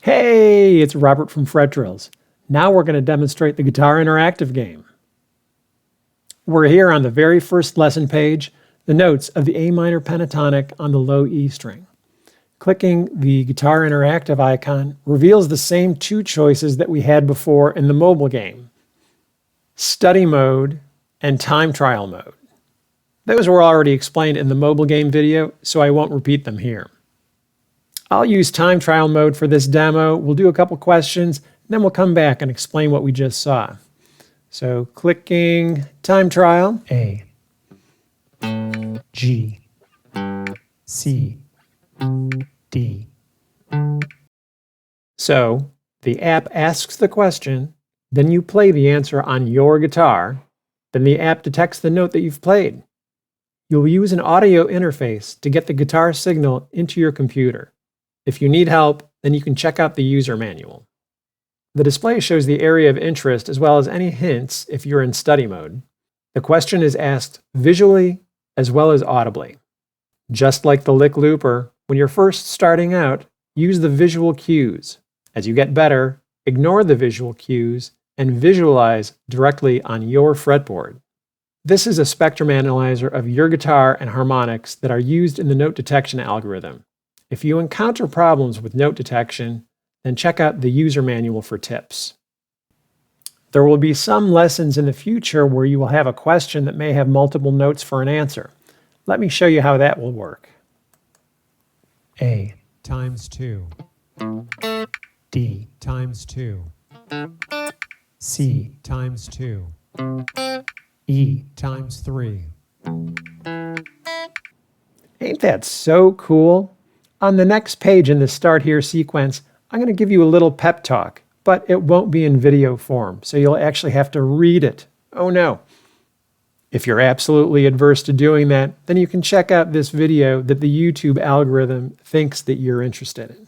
Hey, it's Robert from fretDrills. Now we're going to demonstrate the guitar interactive game. We're here on the very first lesson page, the notes of the A minor pentatonic on the low E string. Clicking the guitar interactive icon reveals the same two choices that we had before in the mobile game: study mode and time trial mode. Those were already explained in the mobile game video, so I won't repeat them here. I'll use time trial mode for this demo. We'll do a couple questions, and then we'll come back and explain what we just saw. So clicking time trial. A, G, C, D. So the app asks the question, then you play the answer on your guitar, then the app detects the note that you've played. You'll use an audio interface to get the guitar signal into your computer. If you need help, then you can check out the user manual. The display shows the area of interest as well as any hints if you're in study mode. The question is asked visually as well as audibly. Just like the lick looper, when you're first starting out, use the visual cues. As you get better, ignore the visual cues and visualize directly on your fretboard. This is a spectrum analyzer of your guitar and harmonics that are used in the note detection algorithm. If you encounter problems with note detection, then check out the user manual for tips. There will be some lessons in the future where you will have a question that may have multiple notes for an answer. Let me show you how that will work. A times 2. D times 2. C times 2. E times 3. Ain't that so cool? On the next page in the Start Here sequence, I'm going to give you a little pep talk, but it won't be in video form, so you'll actually have to read it. Oh no. If you're absolutely adverse to doing that, then you can check out this video that the YouTube algorithm thinks that you're interested in.